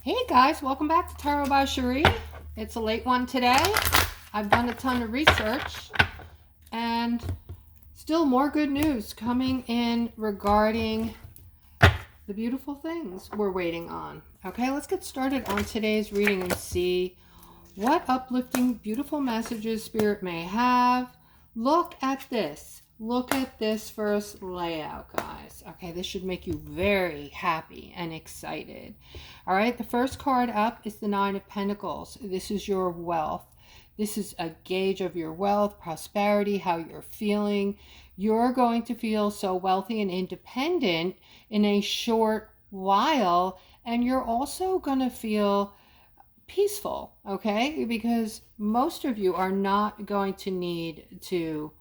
Hey guys, welcome back to Tarot by Cherie. It's a late one today. I've done a ton of research and still more good news coming in regarding the beautiful things we're waiting on. Okay, let's get started on today's reading and see what uplifting, beautiful messages Spirit may have. Look at this. Look at this first layout, guys. Okay, this should make you very happy and excited. All right, the first card up is the Nine of Pentacles. This is your wealth. This is a gauge of your wealth, prosperity, how you're feeling. You're going to feel so wealthy and independent in a short while, and you're also going to feel peaceful, okay? Because most of you are not going to need to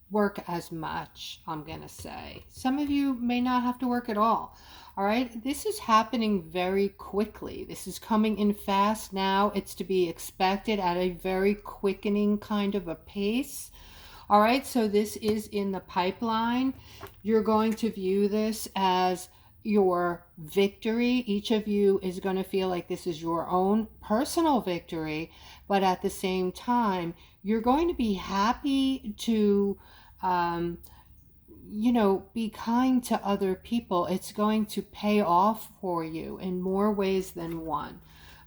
work as much, I'm gonna say. Some of you may not have to work at all. All right, this is happening very quickly. This is coming in fast now. It's to be expected at a very quickening kind of a pace. All right, so this is in the pipeline. You're going to view this as your victory. Each of you is going to feel like this is your own personal victory, but at the same time, you're going to be happy to, be kind to other people. It's going to pay off for you in more ways than one.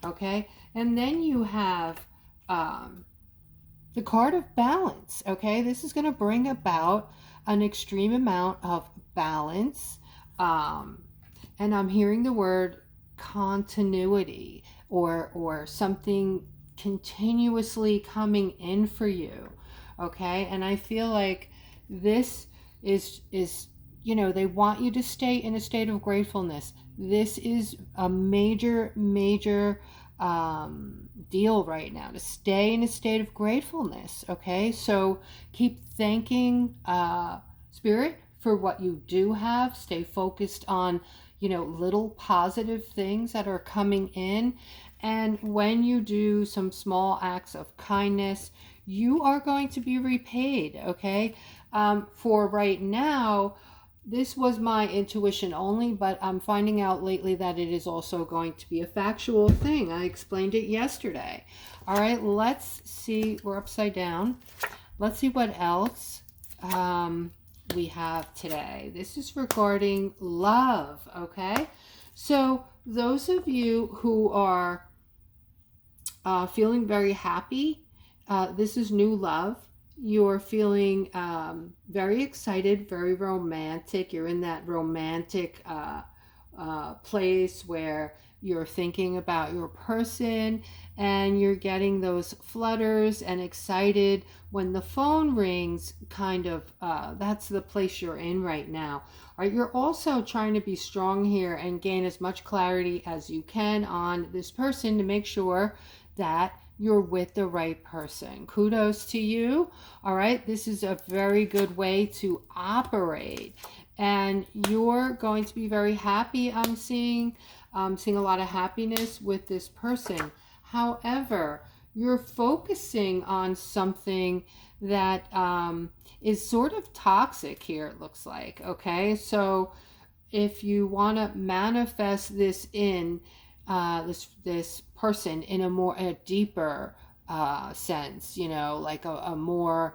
Okay, and then you have the card of balance. Okay, this is going to bring about an extreme amount of balance. And I'm hearing the word continuity or something continuously coming in for you. Okay, and I feel like this is they want you to stay in a state of gratefulness. This is a major deal right now, to stay in a state of gratefulness. Okay, so keep thanking Spirit for what you do have. Stay focused on little positive things that are coming in, and when you do some small acts of kindness, you are going to be repaid. Okay, for right now, this was my intuition only, but I'm finding out lately that it is also going to be a factual thing. I explained it yesterday. All right, let's see. We're upside down. Let's see what else we have today. This is regarding love. Okay, so those of you who are feeling very happy, this is new love. You're feeling very excited, very romantic. You're in that romantic place where you're thinking about your person, and you're getting those flutters and excited when the phone rings. Kind of that's the place you're in right now. All right, you're also trying to be strong here and gain as much clarity as you can on this person to make sure that you're with the right person. Kudos to you. All right, this is a very good way to operate, and you're going to be very happy. I'm seeing a lot of happiness with this person. However, you're focusing on something that is sort of toxic here, it looks like. Okay, so if you want to manifest this in this person in a deeper sense, like a more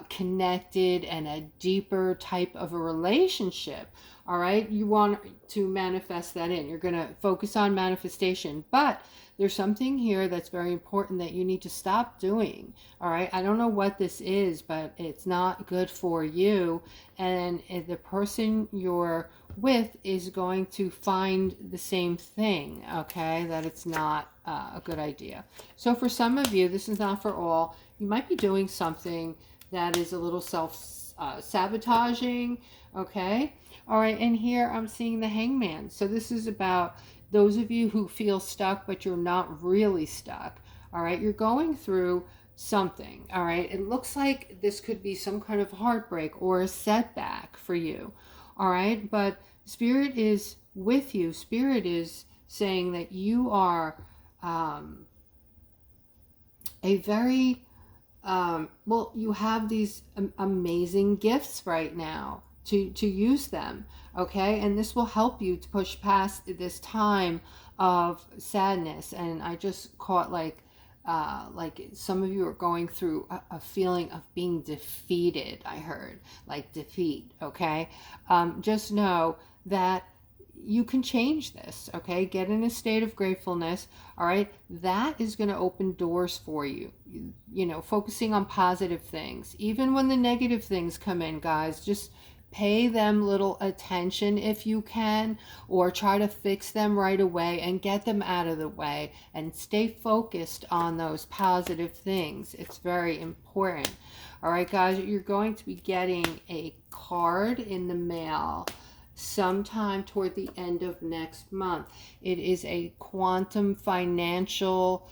connected and a deeper type of a relationship. All right, you want to manifest that in. You're going to focus on manifestation, but there's something here that's very important that you need to stop doing. All right, I don't know what this is, but it's not good for you, and the person you're with is going to find the same thing. Okay, that it's not a good idea. So for some of you, this is not for all. You might be doing something that is a little self-sabotaging. Okay, all right, and here I'm seeing the Hangman. So this is about those of you who feel stuck, but you're not really stuck. All right, you're going through something. All right, it looks like this could be some kind of heartbreak or a setback for you. All right, but Spirit is with you. Spirit is saying that you are a very you have these amazing gifts right now. to use them, okay? And this will help you to push past this time of sadness. And I just caught like some of you are going through a feeling of being defeated. I heard like defeat, okay? Just know that you can change this, okay? Get in a state of gratefulness, all right? That is going to open doors for you. You know, focusing on positive things. Even when the negative things come in, guys, just pay them little attention if you can, or try to fix them right away and get them out of the way and stay focused on those positive things. It's very important. All right, guys, you're going to be getting a card in the mail sometime toward the end of next month. It is a quantum financial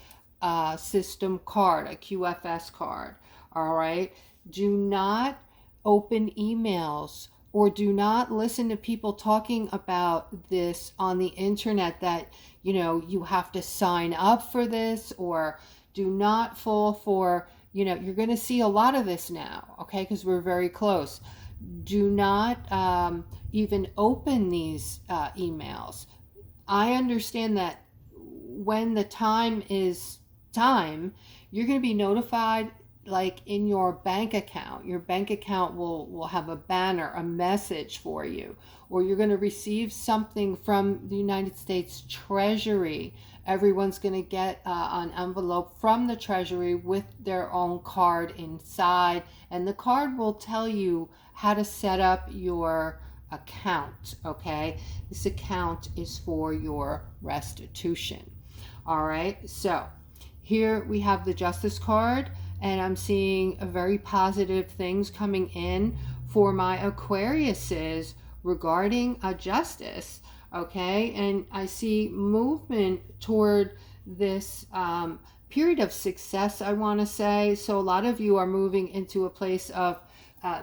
system card, a QFS card. All right, do not open emails or do not listen to people talking about this on the internet, that you know you have to sign up for this, or do not fall for, you know, you're going to see a lot of this now, okay, because we're very close. Do not even open these emails. I understand that when the time is time, you're going to be notified, like in your bank account. Your bank account will have a banner, a message for you, or you're going to receive something from the United States Treasury. Everyone's going to get an envelope from the Treasury with their own card inside, and the card will tell you how to set up your account, okay? This account is for your restitution. All right, so here we have the Justice card, and I'm seeing a very positive things coming in for my Aquariuses regarding a justice, okay? And I see movement toward this period of success, I want to say. So a lot of you are moving into a place of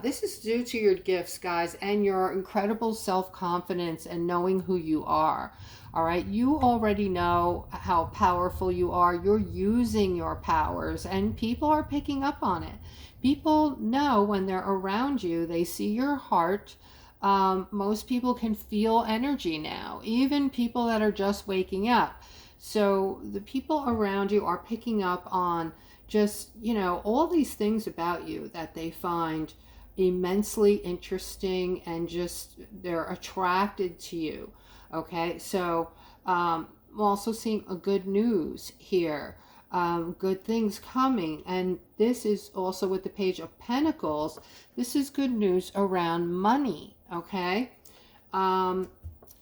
this is due to your gifts, guys, and your incredible self-confidence and knowing who you are. All right, you already know how powerful you are. You're using your powers, and people are picking up on it. People know when they're around you, they see your heart. Most people can feel energy now, even people that are just waking up. So the people around you are picking up on just, you know, all these things about you that they find immensely interesting, and just they're attracted to you. Okay, so I'm also seeing a good news here, good things coming, and this is also with the Page of Pentacles. This is good news around money, okay, and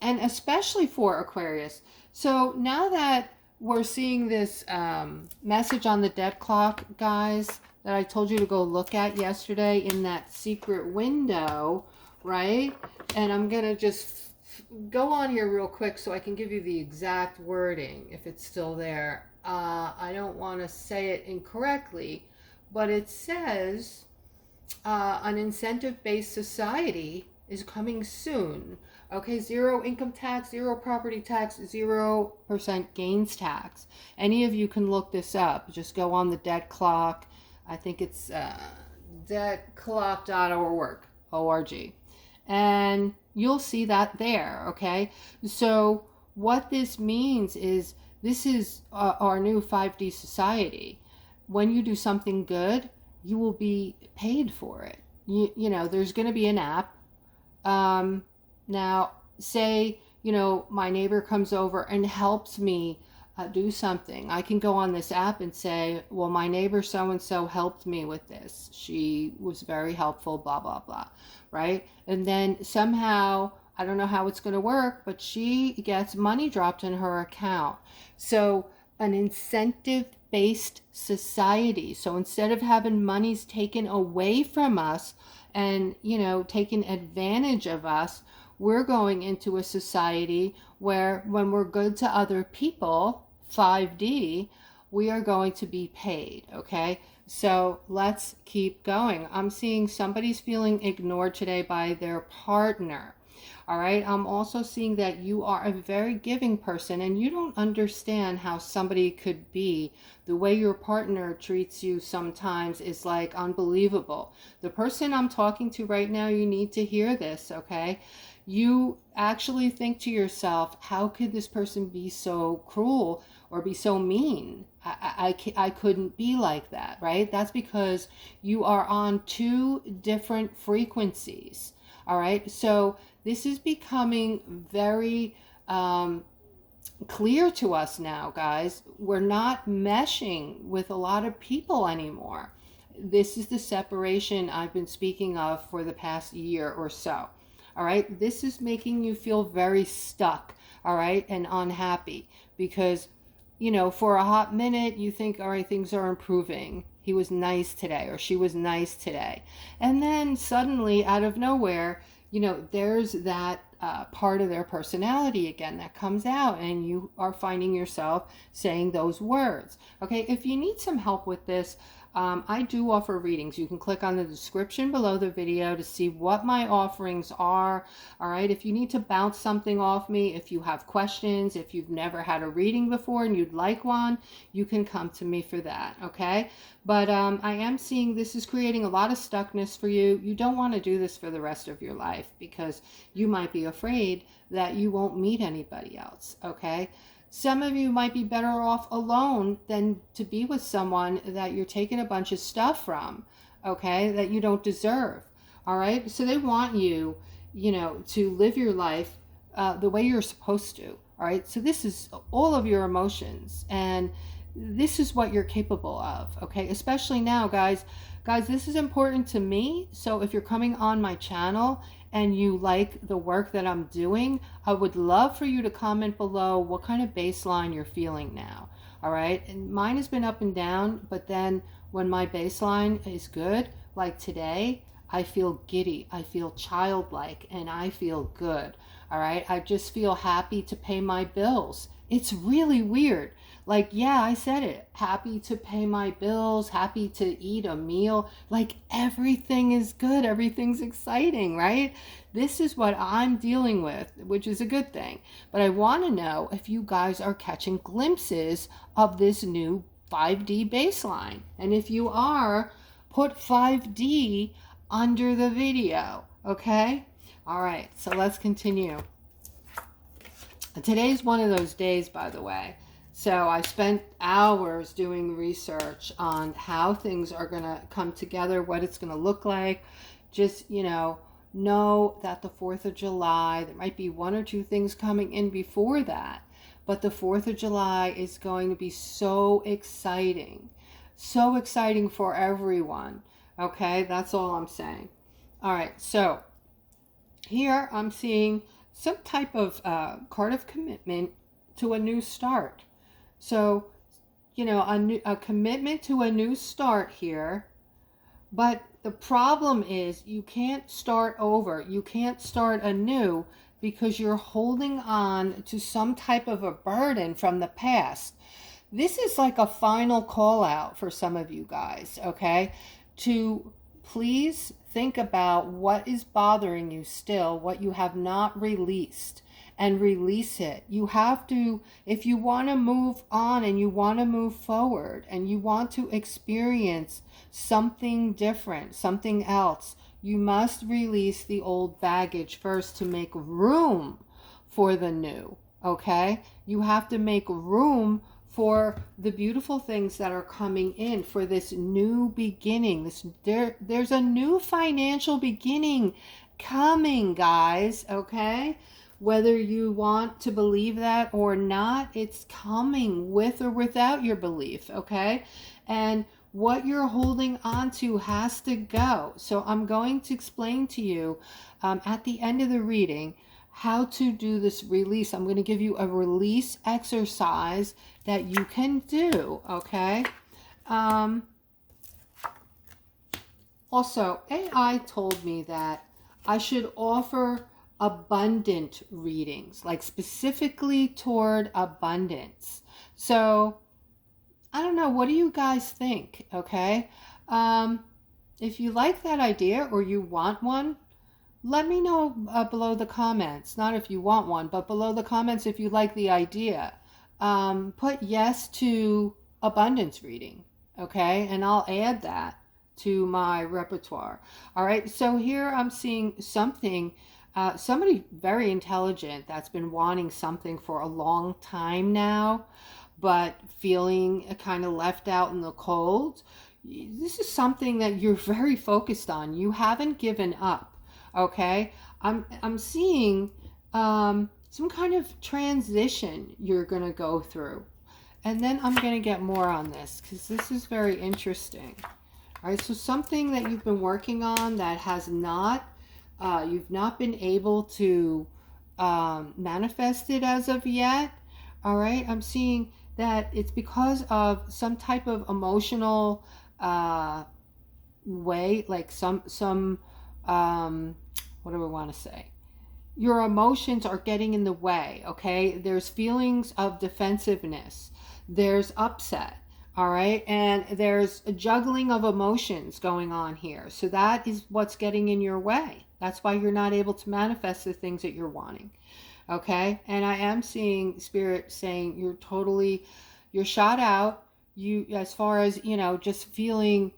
especially for Aquarius. So now that we're seeing this message on the debt clock, guys, that I told you to go look at yesterday in that secret window, right? And I'm gonna just go on here real quick so I can give you the exact wording if it's still there. I don't want to say it incorrectly, but it says an incentive-based society is coming soon. Okay, 0 income tax, 0 property tax, 0% gains tax. Any of you can look this up. Just go on the debt clock. I think it's debtclock.org, and you'll see that there, okay? So what this means is this is our new 5D society. When you do something good, you will be paid for it. You know, there's going to be an app. Now, say, you know, my neighbor comes over and helps me do something. I can go on this app and say, well, my neighbor so-and-so helped me with this. She was very helpful, blah, blah, blah, right? And then somehow, I don't know how it's going to work, but she gets money dropped in her account. So an incentive-based society. So instead of having monies taken away from us and, you know, taken advantage of us, we're going into a society where when we're good to other people, 5D, we are going to be paid, okay? So let's keep going. I'm seeing somebody's feeling ignored today by their partner. All right. I'm also seeing that you are a very giving person and you don't understand how somebody could be. The way your partner treats you sometimes is like unbelievable. The person I'm talking to right now, you need to hear this, okay? You actually think to yourself, how could this person be so cruel or be so mean? I couldn't be like that, right? That's because you are on two different frequencies. All right. So this is becoming very clear to us now, guys. We're not meshing with a lot of people anymore. This is the separation I've been speaking of for the past year or so. All right. This is making you feel very stuck. All right. And unhappy because, you know, for a hot minute, you think, all right, things are improving. He was nice today or she was nice today. And then suddenly, out of nowhere, you know, there's that part of their personality again that comes out, and you are finding yourself saying those words. Okay, if you need some help with this, I do offer readings. You can click on the description below the video to see what my offerings are. All right, if you need to bounce something off me, if you have questions, if you've never had a reading before and you'd like one, you can come to me for that. Okay, but I am seeing this is creating a lot of stuckness for you. You don't want to do this for the rest of your life because you might be afraid that you won't meet anybody else. Okay. Some of you might be better off alone than to be with someone that you're taking a bunch of stuff from, okay, that you don't deserve. All right. So they want you, you know, to live your life the way you're supposed to. All right. So this is all of your emotions, and this is what you're capable of. Okay. Especially now, guys. Guys, this is important to me. So if you're coming on my channel and you like the work that I'm doing, I would love for you to comment below what kind of baseline you're feeling now. All right. And mine has been up and down, but then when my baseline is good, like today, I feel giddy, I feel childlike, and I feel good. All right. I just feel happy to pay my bills. It's really weird. Like, yeah, I said it. Happy to pay my bills, happy to eat a meal. Like, everything is good. Everything's exciting, right? This is what I'm dealing with, which is a good thing. But I want to know if you guys are catching glimpses of this new 5D baseline. And if you are, put 5D under the video, okay? All right, so let's continue. Today's one of those days, by the way. So I spent hours doing research on how things are going to come together, what it's going to look like. Just, you know that the 4th of July, there might be one or two things coming in before that. But the 4th of July is going to be so exciting. So exciting for everyone. Okay, that's all I'm saying. All right, so here I'm seeing some type of card of commitment to a new start. So, you know, a commitment to a new start here. But the problem is you can't start over. You can't start anew because you're holding on to some type of a burden from the past. This is like a final call out for some of you guys, okay? To please think about what is bothering you still, what you have not released, and release it. You have to, if you want to move on and you want to move forward and you want to experience something different, something else, you must release the old baggage first to make room for the new, okay? You have to make room for the beautiful things that are coming in, for this new beginning. There's a new financial beginning coming, guys, okay? Whether you want to believe that or not, it's coming with or without your belief, okay? And what you're holding on to has to go. So I'm going to explain to you at the end of the reading how to do this release. I'm going to give you a release exercise that you can do, okay? Also, AI told me that I should offer abundant readings, like specifically toward abundance. So, I don't know, what do you guys think, okay? If you like that idea or you want one, let me know below the comments, not if you want one, but below the comments if you like the idea. Put yes to abundance reading, okay? And I'll add that to my repertoire. All right, so here I'm seeing something, somebody very intelligent that's been wanting something for a long time now, but feeling kind of left out in the cold. This is something that you're very focused on. You haven't given up. Okay, I'm seeing some kind of transition you're gonna go through, and then I'm gonna get more on this because this is very interesting. All right, so something that you've been working on that has not, you've not been able to manifest it as of yet. All right, I'm seeing that it's because of some type of emotional way, like some what do we want to say? Your emotions are getting in the way, okay? There's feelings of defensiveness. There's upset, all right? And there's a juggling of emotions going on here. So that is what's getting in your way. That's why you're not able to manifest the things that you're wanting, okay? And I am seeing Spirit saying you're shot out. You, as far as, you know, just feeling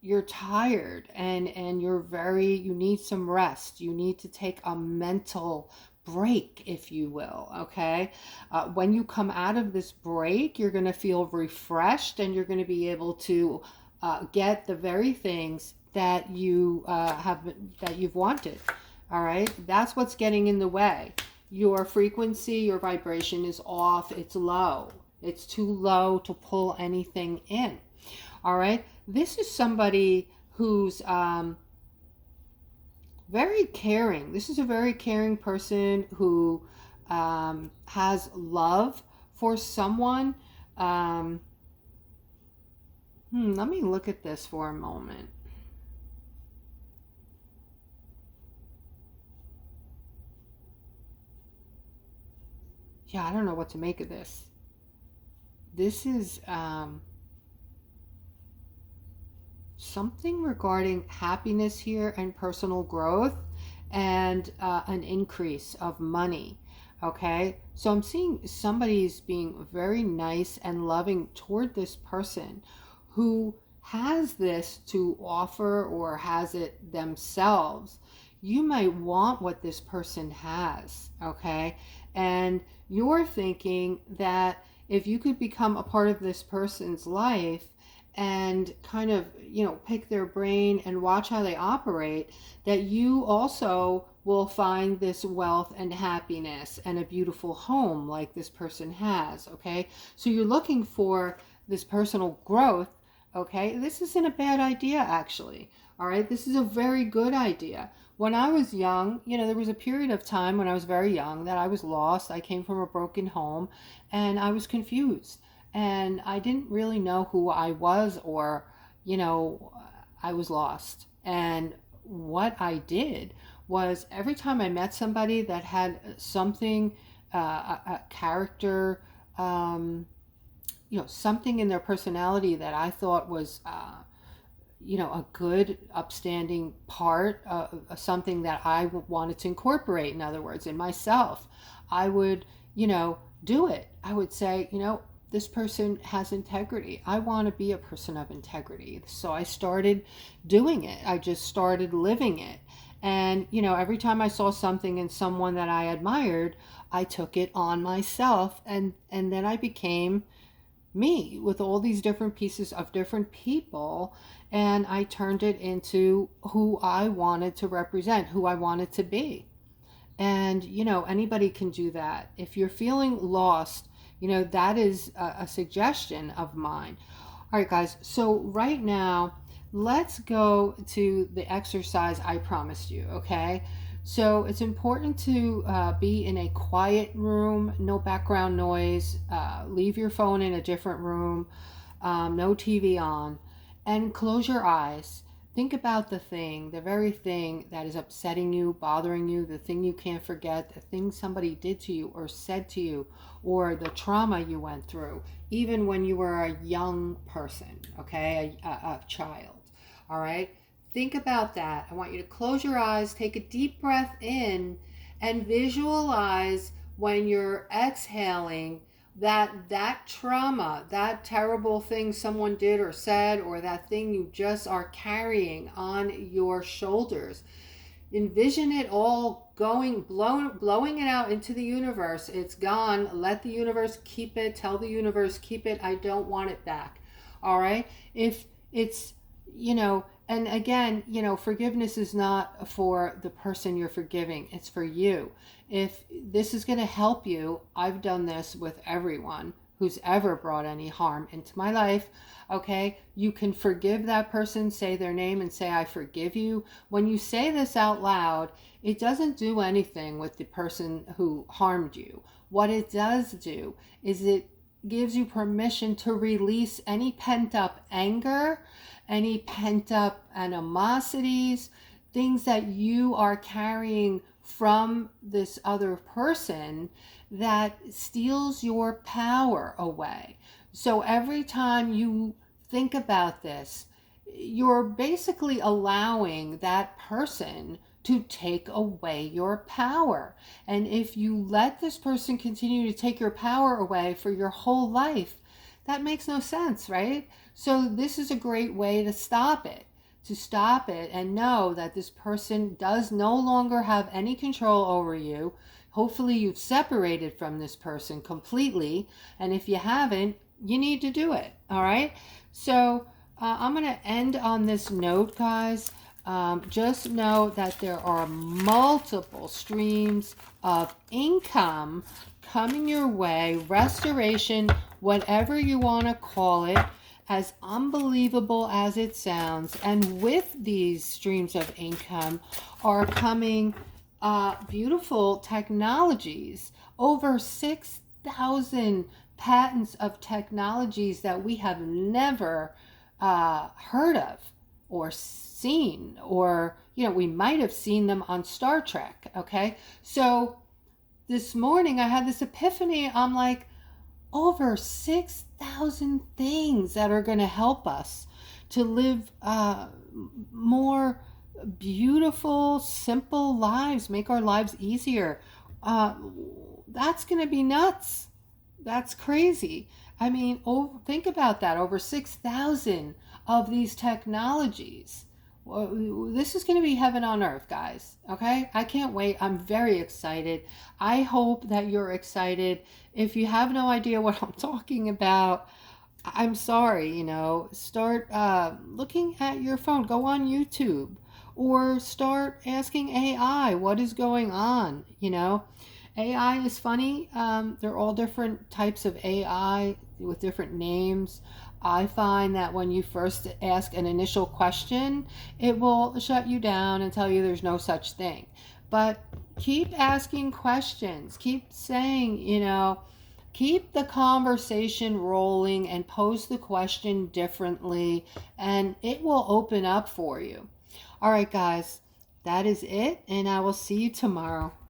you're tired and you need some rest. You need to take a mental break, if you will, okay? When you come out of this break, you're going to feel refreshed and you're going to be able to get the very things that you've wanted. All right, that's what's getting in the way. Your frequency, your vibration is off. It's low. It's too low to pull anything in. All right, this is somebody who's very caring. This is a very caring person who has love for someone. Let me look at this for a moment. Yeah, I don't know what to make of this. This is something regarding happiness here and personal growth and an increase of money. Okay, so I'm seeing somebody's being very nice and loving toward this person who has this to offer or has it themselves. You might want what this person has, okay? And you're thinking that if you could become a part of this person's life and kind of, you know, pick their brain and watch how they operate, that you also will find this wealth and happiness and a beautiful home like this person has, okay? So you're looking for this personal growth, okay? This isn't a bad idea, actually, all right? This is a very good idea. When I was young, you know, there was a period of time when I was very young that I was lost. I came from a broken home and I was confused. And I didn't really know who I was, or, you know, I was lost. And what I did was every time I met somebody that had something, a character, you know, something in their personality that I thought was, you know, a good, upstanding part of something that I wanted to incorporate, in other words, in myself, I would, you know, do it. I would say, you know, this person has integrity. I want to be a person of integrity. So I started doing it. I just started living it. And, you know, every time I saw something in someone that I admired, I took it on myself. And then I became me with all these different pieces of different people. And I turned it into who I wanted to represent, who I wanted to be. And, you know, anybody can do that. If you're feeling lost, you know, that is a suggestion of mine. All right, guys. So right now, let's go to the exercise I promised you, okay? So it's important to be in a quiet room, no background noise, leave your phone in a different room, no TV on, and close your eyes. Think about the thing, the very thing that is upsetting you, bothering you, the thing you can't forget, the thing somebody did to you or said to you, or the trauma you went through, even when you were a young person, okay, a child, all right? think about that. I want you to close your eyes, take a deep breath in, and visualize when you're exhaling that trauma, that terrible thing someone did or said, or that thing you just are carrying on your shoulders. Envision it all blowing it out into the universe. It's gone. Let the universe keep it. Tell the universe, keep it. I don't want it back. All right. If it's, and again, forgiveness is not for the person you're forgiving. It's for you. If this is going to help you, I've done this with everyone who's ever brought any harm into my life. Okay, you can forgive that person, say their name and say, I forgive you. When you say this out loud, it doesn't do anything with the person who harmed you. What it does do is it gives you permission to release any pent up anger, any pent up animosities, things that you are carrying from this other person that steals your power away. So every time you think about this, you're basically allowing that person to take away your power. And if you let this person continue to take your power away for your whole life, that makes no sense, right? So this is a great way to stop it. And know that this person does no longer have any control over you. Hopefully you've separated from this person completely. And if you haven't, you need to do it. All right. So I'm going to end on this note, guys. Just know that there are multiple streams of income coming your way, restoration, whatever you want to call it, as unbelievable as it sounds. And with these streams of income are coming beautiful technologies, over 6,000 patents of technologies that we have never heard of or seen, or we might have seen them on Star Trek. Okay, so this morning I had this epiphany. I'm like, over 6,000 things that are going to help us to live more beautiful, simple lives, make our lives easier. That's going to be nuts. That's crazy. I mean, think about that. Over 6,000 of these technologies. Well, this is going to be heaven on earth, guys. Okay? I can't wait. I'm very excited. I hope that you're excited. If you have no idea what I'm talking about, I'm sorry, start looking at your phone. Go on YouTube or start asking AI what is going on. AI is funny. They're all different types of AI with different names. I find that when you first ask an initial question, it will shut you down and tell you there's no such thing. But keep asking questions. Keep saying, keep the conversation rolling and pose the question differently, and it will open up for you. All right, guys, that is it, and I will see you tomorrow.